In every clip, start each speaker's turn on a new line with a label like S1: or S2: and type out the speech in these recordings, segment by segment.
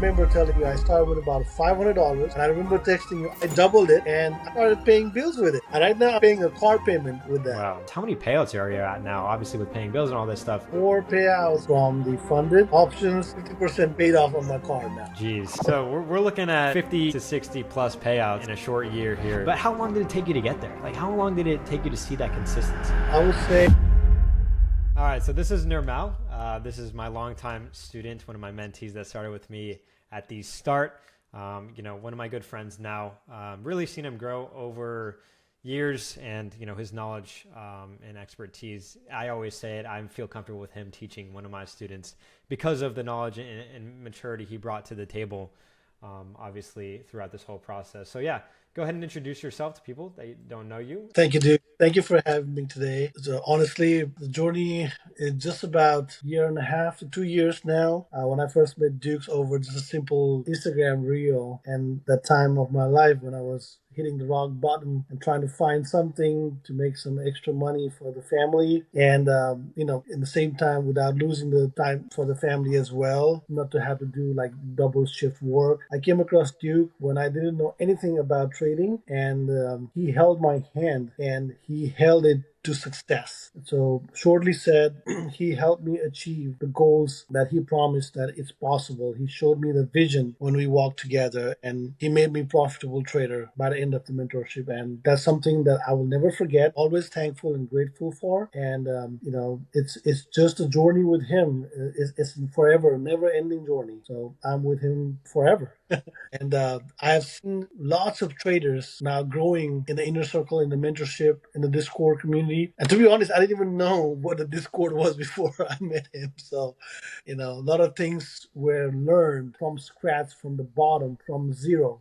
S1: remember telling you I started with about $500, and I remember texting you I doubled it, and I started paying bills with it. And right now I'm paying a car payment with that.
S2: Wow. How many payouts are you at now? Obviously, with paying bills and all this stuff.
S1: 4 payouts from the funded options, 50% paid off on my car now.
S2: Jeez. So we're looking at 50 to 60 plus payouts in a short year here. But how long did it take you to get there? Like, how long did it take you to see that consistency?
S1: I would say.
S2: All right. So this is Nurmau. This is my longtime student, one of my mentees that started with me at the start. One of my good friends now. Really seen him grow over years, and his knowledge and expertise. I always say it, I feel comfortable with him teaching one of my students because of the knowledge and maturity he brought to the table, obviously throughout this whole process. So yeah, go ahead and introduce yourself to people that don't know you.
S1: Thank you, dude. Thank you for having me today. So honestly, the journey is just about a year and a half to 2 years now. When I first met Dukes over just a simple Instagram reel, and that time of my life when I was hitting the rock bottom and trying to find something to make some extra money for the family, and in the same time without losing the time for the family as well, not to have to do like double shift work. I came across Duke when I didn't know anything about trading, and he held my hand and he held it to success. So shortly said, he helped me achieve the goals that he promised that it's possible. He showed me the vision when we walked together, and he made me profitable trader by the end of the mentorship. And that's something that I will never forget. Always thankful and grateful for. And it's just a journey with him. It's forever, never ending journey. So I'm with him forever. And I have seen lots of traders now growing in the inner circle, in the mentorship, in the Discord community. And to be honest, I didn't even know what the Discord was before I met him. So, a lot of things were learned from scratch, from the bottom, from zero.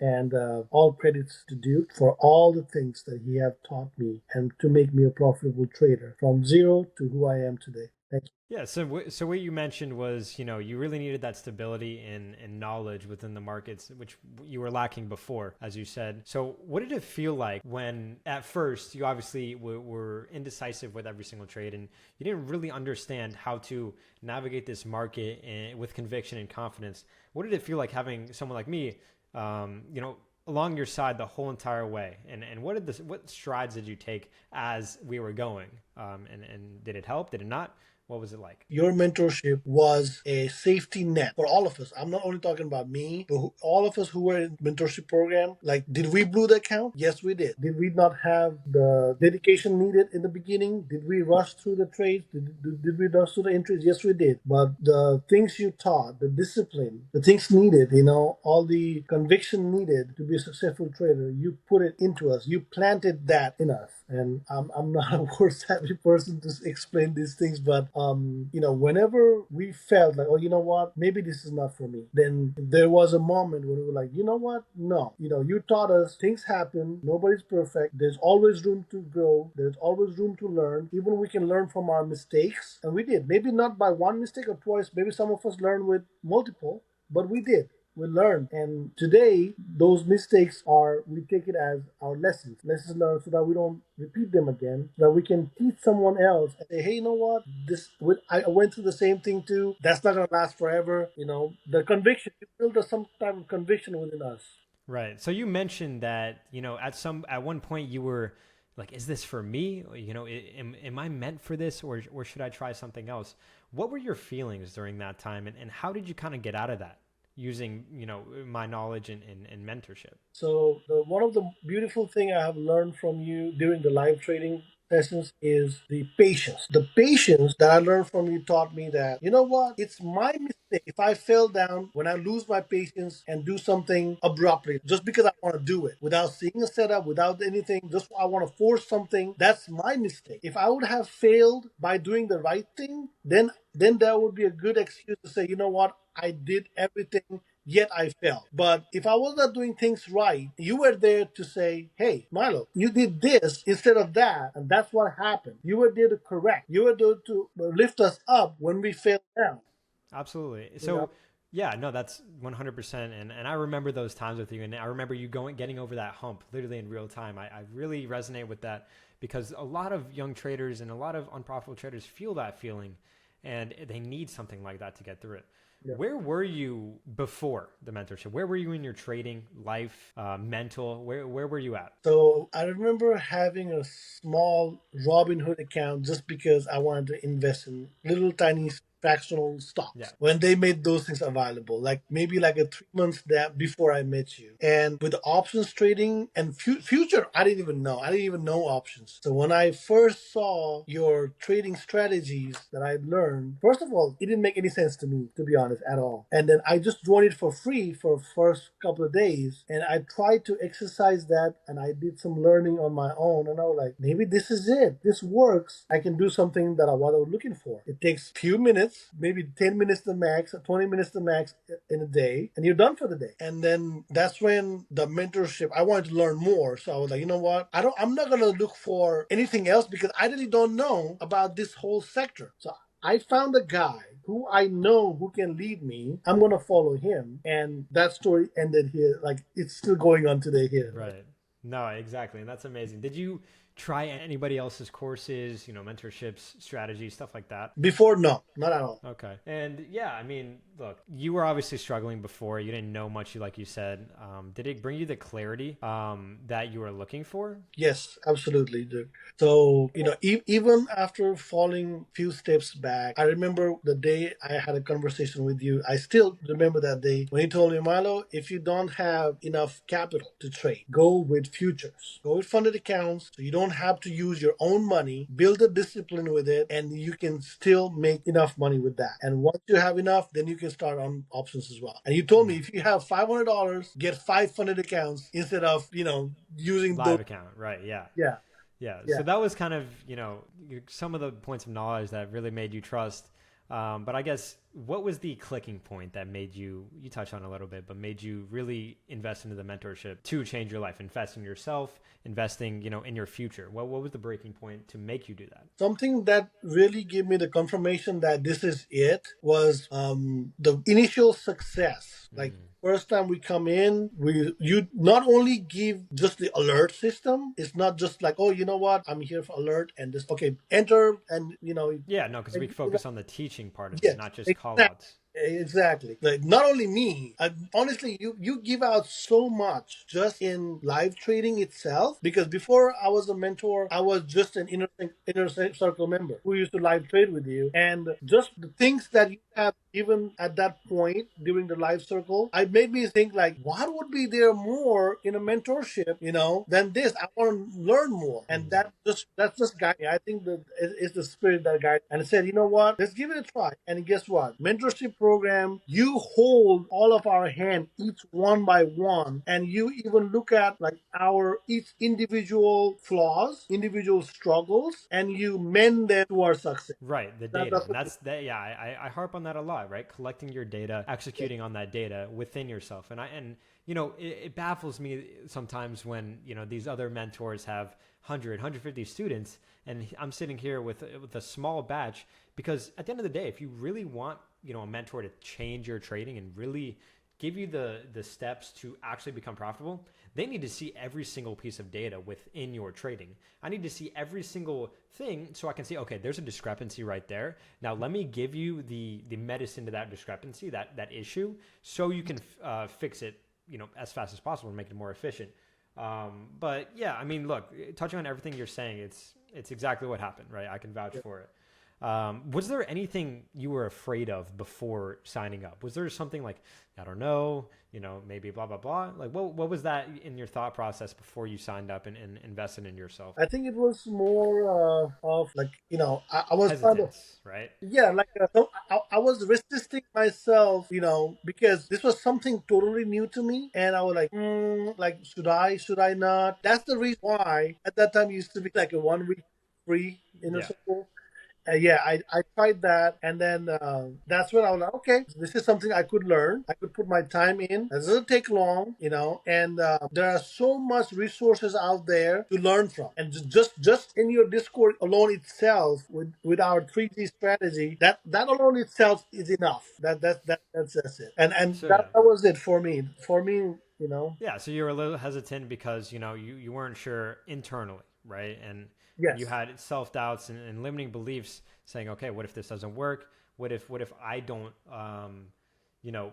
S1: And all credits to Duke for all the things that he have taught me and to make me a profitable trader from zero to who I am today. Thank you.
S2: Yeah, so what you mentioned was, you really needed that stability and knowledge within the markets, which you were lacking before, as you said. So what did it feel like when at first you obviously were indecisive with every single trade, and you didn't really understand how to navigate this market with conviction and confidence? What did it feel like having someone like me, along your side the whole entire way? And what strides did you take as we were going? And did it help? Did it not? What was it like?
S1: Your mentorship was a safety net for all of us. I'm not only talking about me, but all of us who were in mentorship program. Like, did we blew the account? Yes, we did. Did we not have the dedication needed in the beginning? Did we rush through the trades? Did we rush through the entries? Yes, we did. But the things you taught, the discipline, the things needed, all the conviction needed to be a successful trader, you put it into us. You planted that in us. And I'm not a worst happy person to explain these things, but whenever we felt like, oh, you know what, maybe this is not for me, then there was a moment when we were like, you know what, no, you taught us things happen, nobody's perfect, there's always room to grow, there's always room to learn, even we can learn from our mistakes, and we did, maybe not by one mistake or twice, maybe some of us learned with multiple, but we did. We learn, and today those mistakes we take it as our lessons learned, so that we don't repeat them again, so that we can teach someone else and say, hey, you know what, I went through the same thing too. That's not going to last forever. The conviction, you build some type of conviction within us.
S2: Right. So you mentioned that, at one point you were like, is this for me? Am I meant for this, or should I try something else? What were your feelings during that time, and how did you kind of get out of that using, my knowledge and mentorship?
S1: So one of the beautiful thing I have learned from you during the live trading sessions is the patience. The patience that I learned from you taught me that, you know what, it's my mistake if I fell down, when I lose my patience and do something abruptly, just because I want to do it without seeing a setup, without anything, just I want to force something. That's my mistake. If I would have failed by doing the right thing, then there would be a good excuse to say, you know what, I did everything, yet I fell. But if I was not doing things right, you were there to say, hey, Milo, you did this instead of that, and that's what happened. You were there to correct. You were there to lift us up when we fell down.
S2: Absolutely. So, yeah, no, that's 100%. And I remember those times with you, and I remember you getting over that hump literally in real time. I really resonate with that, because a lot of young traders and a lot of unprofitable traders feel that feeling, and they need something like that to get through it. Where were you before the mentorship? Where were you in your trading life, mental? Where were you at?
S1: So I remember having a small Robinhood account just because I wanted to invest in little tiny fractional
S2: Yeah.
S1: stocks when they made those things available, like maybe like a 3 months that before I met you. And with the options trading and future, I didn't even know. I didn't even know options. So when I first saw your trading strategies that I learned, first of all, it didn't make any sense to me, to be honest, at all. And then I just joined it for free for first couple of days, and I tried to exercise that, and I did some learning on my own, and I was like, maybe this is it. This works. I can do something that I was looking for. It takes few minutes, maybe 10 minutes the max, 20 minutes the max in a day, and you're done for the day. And then that's when the mentorship, I wanted to learn more. So I was like, you know what? I'm not gonna look for anything else because I really don't know about this whole sector. So I found a guy who I know who can lead me. I'm gonna follow him, and that story ended here. Like it's still going on today here. Right?
S2: Right. No, exactly. And that's amazing. Did you try anybody else's courses, mentorships, strategies, stuff like that?
S1: Before, no, not at all.
S2: Okay. And yeah, I mean, look, you were obviously struggling before. You didn't know much, like you said. Did it bring you the clarity that you were looking for?
S1: Yes, absolutely, dude. So, even after falling few steps back, I remember the day I had a conversation with you. I still remember that day when you told me, Milo, if you don't have enough capital to trade, go with futures. Go with funded accounts so you don't have to use your own money, build a discipline with it, and you can still make enough money with that. And once you have enough, then you can start on options as well. And you told me if you have $500, get 5 funded accounts instead of, using those.
S2: Live account, right? Yeah.
S1: Yeah.
S2: Yeah. So
S1: Yeah.
S2: that was kind of, some of the points of knowledge that really made you trust. But I guess what was the clicking point that made you touched on a little bit, but made you really invest into the mentorship to change your life, invest in yourself, investing, in your future? What was the breaking point to make you do that?
S1: Something that really gave me the confirmation that this is it was the initial success. Like first time we come in, you not only give just the alert system. It's not just like, oh, you know what, I'm here for alert and just okay, enter and
S2: Yeah, no, because we
S1: and,
S2: focus on the teaching part of it,
S1: yes,
S2: not just call
S1: exactly.
S2: outs.
S1: Exactly. Like not only me, honestly, you give out so much just in live trading itself. Because before I was a mentor, I was just an inner circle member who used to live trade with you, and just the things that you have given at that point during the live circle, I made me think like, what would be there more in a mentorship, than this? I want to learn more, and that's just guided me. I think that it's the spirit that guided, and I said, you know what, let's give it a try. And guess what? Mentorship program, you hold all of our hand, each one by one, and you even look at like our each individual flaws, individual struggles, and you mend them to our success.
S2: Right, the data.
S1: That's
S2: And
S1: what
S2: that's that. Yeah, I harp on that a lot, right? Collecting your data, executing on that data within yourself. It baffles me sometimes when, these other mentors have 150 students and I'm sitting here with a small batch, because at the end of the day, if you really want, a mentor to change your trading and really give you the steps to actually become profitable, they need to see every single piece of data within your trading. I need to see every single thing so I can see, okay, there's a discrepancy right there. Now let me give you the medicine to that discrepancy, that issue, so you can fix it, as fast as possible and make it more efficient. But yeah, I mean, look, touching on everything you're saying, it's exactly what happened, right? I can vouch for it. Was there anything you were afraid of before signing up? Was there something like, I don't know, maybe blah, blah, blah? Like what was that in your thought process before you signed up and invested in yourself?
S1: I think it was more of like, I was kind of,
S2: Hesitance, right?
S1: yeah, like so I was resisting myself, because this was something totally new to me, and I was like, like should I not? That's the reason why at that time it used to be like a 1 week free inner
S2: Yeah.
S1: circle. Yeah, I tried that, and then that's when I was like, okay, this is something I could learn. I could put my time in. It doesn't take long, and there are so much resources out there to learn from. And just in your Discord alone itself, with our 3G strategy, that alone itself is enough. That's it. And
S2: So
S1: that,
S2: yeah.
S1: that was it for me. For me, you know.
S2: Yeah, so you were a little hesitant because you weren't sure internally, right? And you
S1: Yes.
S2: had self doubts and limiting beliefs, saying, okay, what if this doesn't work? What if I don't you know,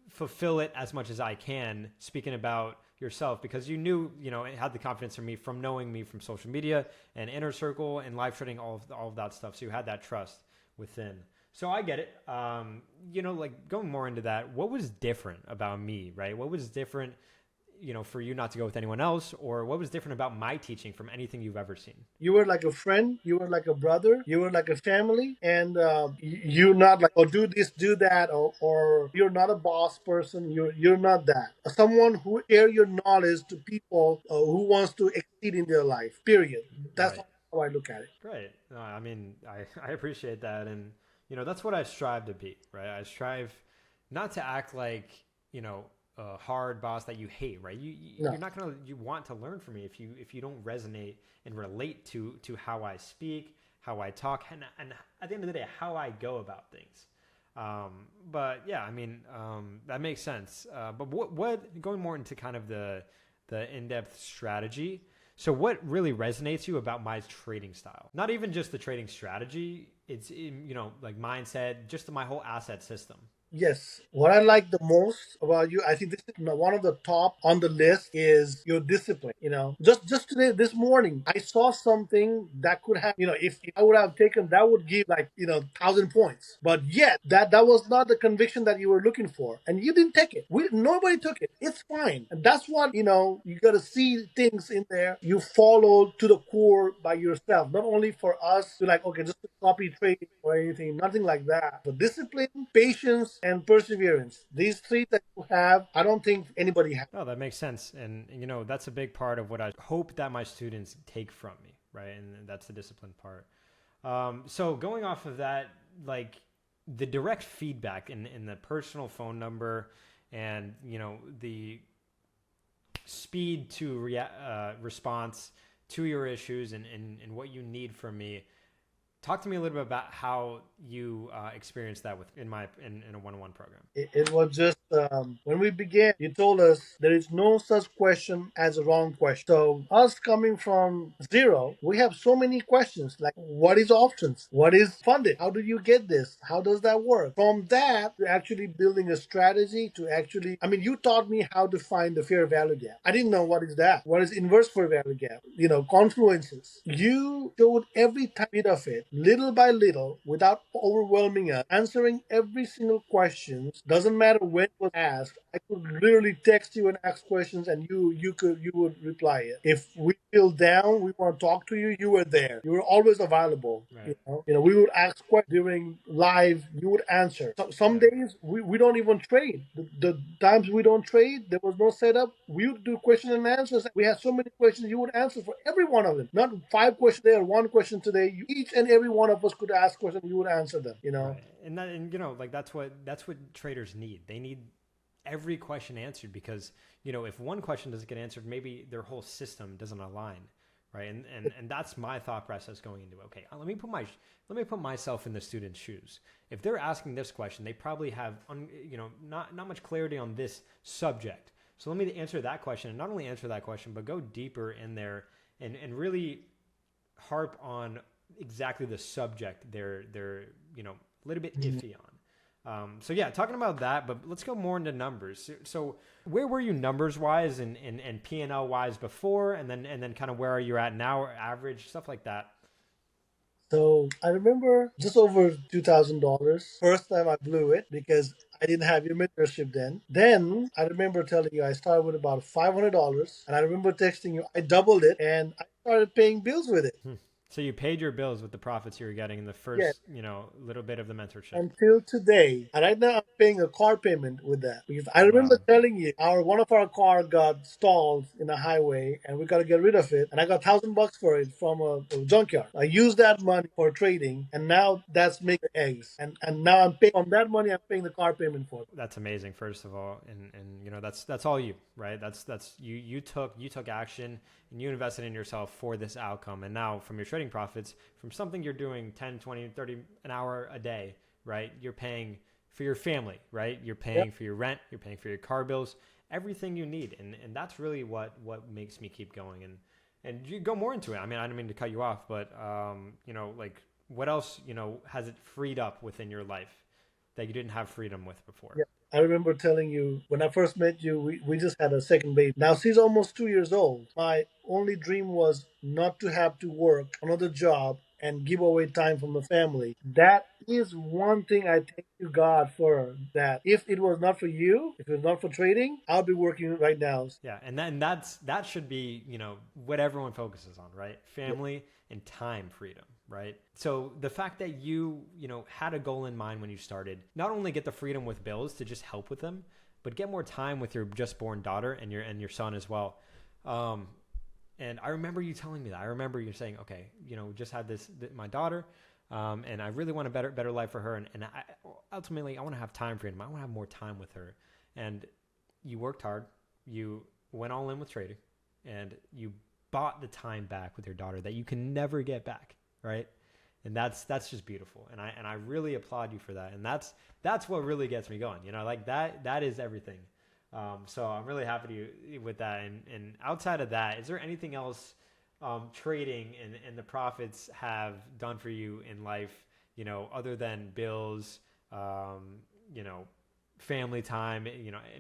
S2: fulfill it as much as I can, speaking about yourself, because you knew, it had the confidence in me from knowing me from social media and inner circle and live trading, all of that stuff. So you had that trust within. So I get it. Like going more into that, what was different about me, right? What was different, for you not to go with anyone else, or what was different about my teaching from anything you've ever seen?
S1: You were like a friend, you were like a brother, you were like a family, and you're not like, oh, do this, do that, or you're not a boss person. You're not that. Someone who share your knowledge to people who wants to exceed in their life. Period. That's
S2: Right.
S1: how I look at it.
S2: Right. No, I mean, I appreciate that. And, that's what I strive to be, right? I strive not to act like, a hard boss that you hate, right?
S1: No.
S2: You're not going to, you want to learn from me if you don't resonate and relate to how I speak, how I talk, and at the end of the day, how I go about things. But yeah, I mean, that makes sense. But what, going more into kind of the in-depth strategy, so what really resonates you about my trading style? Not even just the trading strategy, it's like mindset, just my whole asset system.
S1: Yes. What I like the most about you, I think this is one of the top on the list is your discipline. Just today, this morning, I saw something that could have, if I would have taken, that would give like 1,000 points. But yet, that was not the conviction that you were looking for, and you didn't take it. Nobody took it. It's fine, and that's what you got to see things in there. You follow to the core by yourself, not only for us to like, okay, just to copy trade or anything, nothing like that. But discipline, patience, and perseverance. These three that you have, I don't think anybody has.
S2: No, that makes sense. And, that's a big part of what I hope that my students take from me, right? And that's the discipline part. So going off of that, like the direct feedback in the personal phone number and, the speed to response to your issues and what you need from me. Talk to me a little bit about how you experienced that in a one-on-one program.
S1: It was just when we began, you told us there is no such question as a wrong question. So, us coming from zero, we have so many questions like what is options? What is funded? How do you get this? How does that work? From that, to actually building a strategy to actually, I mean, you taught me how to find the fair value gap. I didn't know what is that. What is inverse fair value gap? Confluences. You showed every bit of it, little by little, without overwhelming us, answering every single question. Doesn't matter when it was asked. I could literally text you and ask questions, and you would reply it. If we feel down, we want to talk to you. You were there. You were always available.
S2: Right.
S1: We would ask questions during live. You would answer. So, some
S2: Yeah.
S1: days we don't even trade. The times we don't trade, there was no setup. We would do question and answers. We had so many questions. You would answer for every one of them. Not 5 questions there, one question today. Each and every one of us could ask questions. You would answer them.
S2: Right. And like that's what traders need. They need every question answered because, if one question doesn't get answered, maybe their whole system doesn't align. Right. And that's my thought process going into, okay, let me put myself in the student's shoes. If they're asking this question, they probably have, not much clarity on this subject. So let me answer that question, and not only answer that question, but go deeper in there and really harp on exactly the subject they're a little bit iffy on. So yeah, talking about that, but let's go more into numbers. So where were you numbers wise and P&L wise before, and then kind of where are you at now, or average stuff like that?
S1: So I remember just over $2,000. First time I blew it because I didn't have your mentorship then. Then I remember telling you I started with about $500, and I remember texting you I doubled it and I started paying bills with it.
S2: Hmm. So you paid your bills with the profits you were getting in the
S1: Yeah,
S2: first, little bit of the mentorship.
S1: until today. And right now I'm paying a car payment with that. Because I remember
S2: Wow.
S1: telling you our one of our car got stalled in a highway and we gotta get rid of it. And I got $1,000 for it from a junkyard. I used that money for trading and now that's making eggs. And now I'm paying from that money I'm paying the car payment for it.
S2: That's amazing, first of all, and that's all you, right? That's you took action and you invested in yourself for this outcome, and now from your trading profits, from something you're doing 10, 20, 30 an hour a day, right? You're paying for your family, right? You're
S1: Yeah.
S2: paying for your rent, you're paying for your car bills, everything you need, and that's really what makes me keep going. And you go more into it. I mean, I don't mean to cut you off, but like what else has it freed up within your life? that you didn't have freedom with before.
S1: Yeah. I remember telling you when I first met you, we just had a second baby. Now she's almost 2 years old. My only dream was not to have to work another job and give away time from the family. That is one thing I thank you God for. That if it was not for you, if it was not for trading, I'll be working right now.
S2: Yeah, and then that should be, what everyone focuses on, right?
S1: Yeah.
S2: Family and time freedom, right? So the fact that you had a goal in mind when you started, not only get the freedom with bills to just help with them, but get more time with your just born daughter and your son as well. Um, and I remember you telling me that. I remember you saying, okay, just had my daughter, and I really want a better life for her, and ultimately I want to have time freedom. I want to have more time with her, and you worked hard. You went all in with trading, and you bought the time back with your daughter that you can never get back, right? And that's just beautiful, and I really applaud you for that. And that's what really gets me going. Like that is everything. So I'm really happy with that. And outside of that, is there anything else trading and the profits have done for you in life? Other than bills, you know, family time,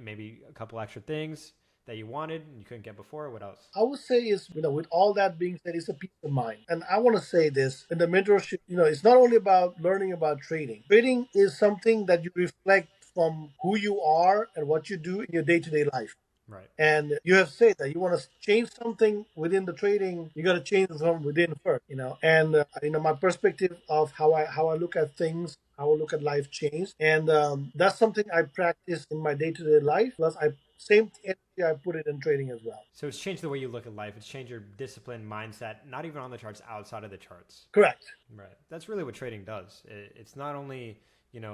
S2: maybe a couple extra things that you wanted and you couldn't get before. What else?
S1: I would say is, with all that being said, it's a peace of mind. And I want to say this in the mentorship, it's not only about learning about trading. Trading is something that you reflect from who you are and what you do in your day to day life.
S2: Right.
S1: And you have said that you want to change something within the trading, you got to change it from within first. And my perspective of how I look at things, how I look at life changed, and that's something I practice in my day to day life. Plus, I same energy I put it in trading as well.
S2: So it's changed the way you look at life. It's changed your discipline, mindset, not even on the charts, outside of the charts.
S1: Correct.
S2: Right. That's really what trading does. It's not only,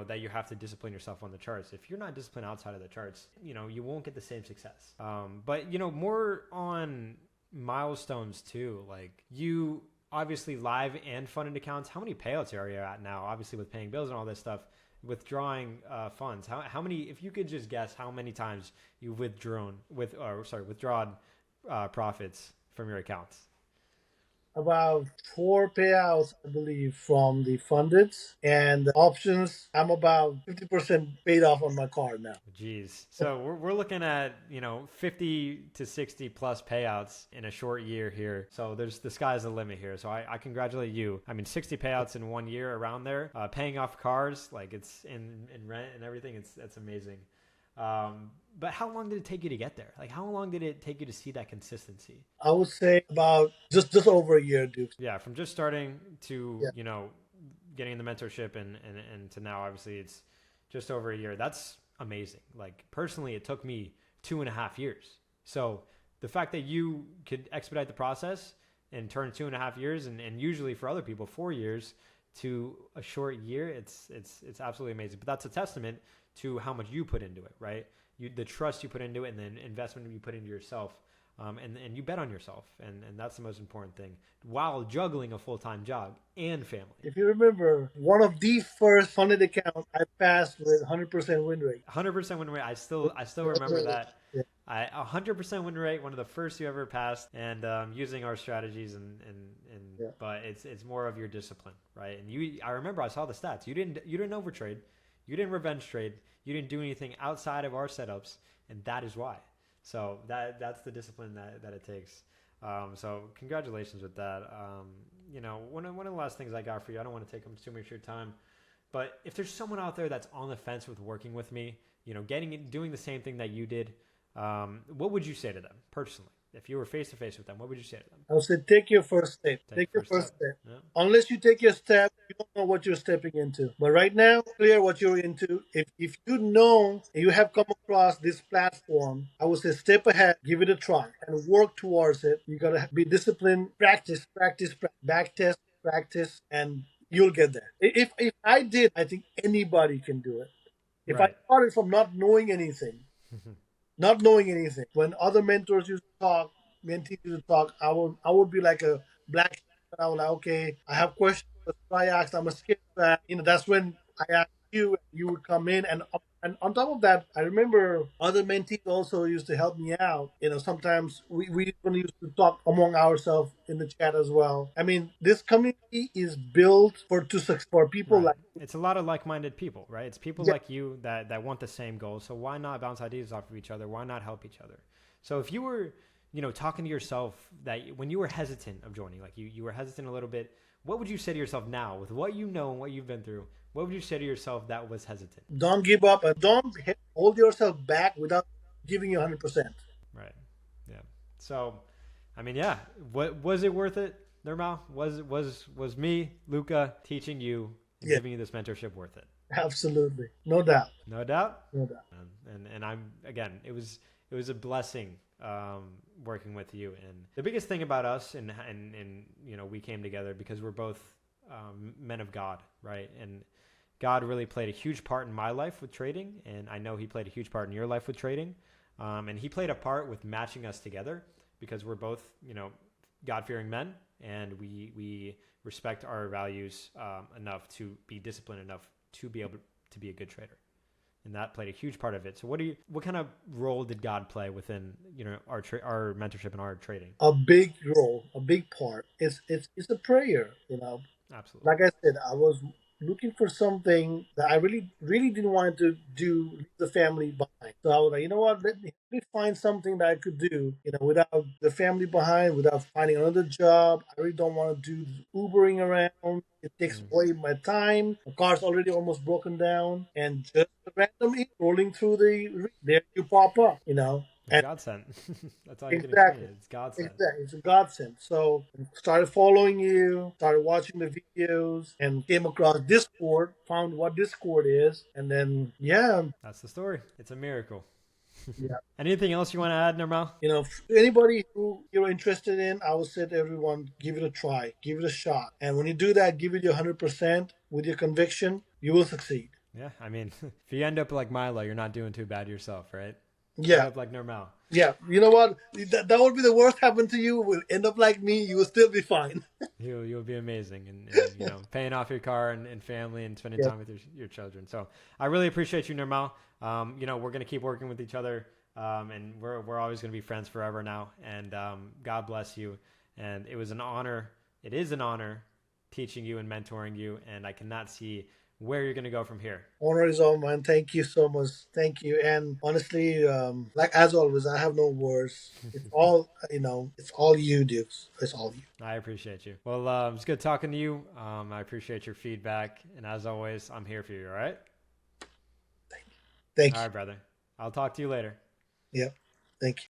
S2: that you have to discipline yourself on the charts. If you're not disciplined outside of the charts, you won't get the same success. But, more on milestones too. Like you obviously live and funded accounts. How many payouts are you at now? Obviously with paying bills and all this stuff, withdrawing funds. How many, if you could just guess how many times you've withdrawn profits from your accounts?
S1: About 4 payouts, I believe, from the funded and the options. I'm about 50% paid off on my card now.
S2: Geez. So we're looking at, 50 to 60 plus payouts in a short year here. So the sky's the limit here. So I congratulate you. I mean, 60 payouts in 1 year around there, paying off cars, like it's in rent and everything. That's amazing. But how long did it take you to get there? Like, how long did it take you to see that consistency?
S1: I would say about just over a year, Duke.
S2: Yeah, from just starting to,
S1: Yeah.
S2: getting the mentorship and to now, obviously, it's just over a year. That's amazing. Like, personally, it took me 2.5 years. So the fact that you could expedite the process and turn 2.5 years, and usually for other people, 4 years to a short year, it's absolutely amazing. But that's a testament to how much you put into it, right? The trust you put into it, and then investment you put into yourself, and you bet on yourself, and that's the most important thing, while juggling a full-time job and family.
S1: If you remember, one of the first funded accounts I passed with 100% win rate.
S2: 100% win rate. I still remember that.
S1: Yeah.
S2: 100% win rate, one of the first you ever passed, and using our strategies and
S1: Yeah.
S2: but it's more of your discipline, right? And I remember I saw the stats. You didn't overtrade, you didn't revenge trade, you didn't do anything outside of our setups, and that is why. So that's the discipline that it takes. So congratulations with that. One of the last things I got for you, I don't want to take up too much of your time, but if there's someone out there that's on the fence with working with me, doing the same thing that you did, what would you say to them personally? If you were face to face with them, what would you say to them?
S1: I would say take your first step. Take your first step.
S2: Yeah.
S1: Unless you take your step, you don't know what you're stepping into. But right now, clear what you're into. If you know and you have come across this platform, I would say step ahead, give it a try, and work towards it. You gotta be disciplined, practice, back test, practice, and you'll get there. If I did, I think anybody can do it. If I
S2: Right.
S1: started from not knowing anything. When other mentors used to talk, mentees used to talk, I would be like a black sheep, and I was like, okay, I have questions. I asked, I'm scared of that. That's when I asked you, and you would come in and And on top of that, I remember other mentees also used to help me out. Sometimes we even used to talk among ourselves in the chat as well. I mean, this community is built for people
S2: Right.
S1: like,
S2: It's a lot of like-minded people, right? It's people
S1: yeah,
S2: like you that want the same goals. So why not bounce ideas off of each other? Why not help each other? So if you were, talking to yourself that when you were hesitant of joining, like you were hesitant a little bit, what would you say to yourself now with what you know and what you've been through? What would you say to yourself that was hesitant?
S1: don't give up and don't hold yourself back without giving you 100%.
S2: Right. Yeah. So, I mean, yeah. What was it worth it, Nurmau? Was me, Luca, teaching you and
S1: Yeah,
S2: giving you this mentorship worth it?
S1: absolutely. No doubt.
S2: No doubt.
S1: No doubt.
S2: And I'm again, it was a blessing working with you. And the biggest thing about us, and we came together because we're both men of God, right? And God really played a huge part in my life with trading, and I know He played a huge part in your life with trading. And He played a part with matching us together because we're both, God fearing men, and we respect our values enough to be disciplined enough to be able to be a good trader, and that played a huge part of it. So what kind of role did God play within our mentorship and our trading?
S1: A big role, a big part. It's a prayer.
S2: Absolutely.
S1: Like I said, I was looking for something that I really, really didn't want to do, leave the family behind. So I was like, you know what, let me find something that I could do, without the family behind, without finding another job. I really don't want to do Ubering around. It takes
S2: Mm.
S1: away my time. The car's already almost broken down. And just randomly rolling through there you pop up,
S2: It's
S1: and
S2: God sent. That's all you can explain
S1: exactly.
S2: it. It's God sent.
S1: Exactly. It's a godsend. So started following you, started watching the videos, and came across Discord, found what Discord is, and then yeah,
S2: That's the story. It's a miracle.
S1: yeah.
S2: Anything else you want to add, Nirmal?
S1: Anybody who you're interested in, I would say to everyone, give it a try, give it a shot. And when you do that, give it your 100% with your conviction, you will succeed.
S2: Yeah, I mean, if you end up like Milo, you're not doing too bad yourself, right? End
S1: Yeah.
S2: up like Nirmal.
S1: Yeah. You know what? That would be the worst happen to you. Will end up like me. You will still be fine.
S2: You'll be amazing, and paying off your car and family and spending
S1: Yeah.
S2: time with your children. So I really appreciate you, Nirmal. We're gonna keep working with each other, and we're always gonna be friends forever now. And God bless you. And it was an honor. It is an honor teaching you and mentoring you, and I cannot see where you're gonna go from here.
S1: Honor is all mine. Thank you so much. Thank you. And honestly, like as always, I have no words. It's all you, Dukes. It's all you.
S2: I appreciate you. Well, it's good talking to you. I appreciate your feedback, and as always, I'm here for you. All right.
S1: Thank
S2: All
S1: you.
S2: right, brother. I'll talk to you later.
S1: Yep. Thank you.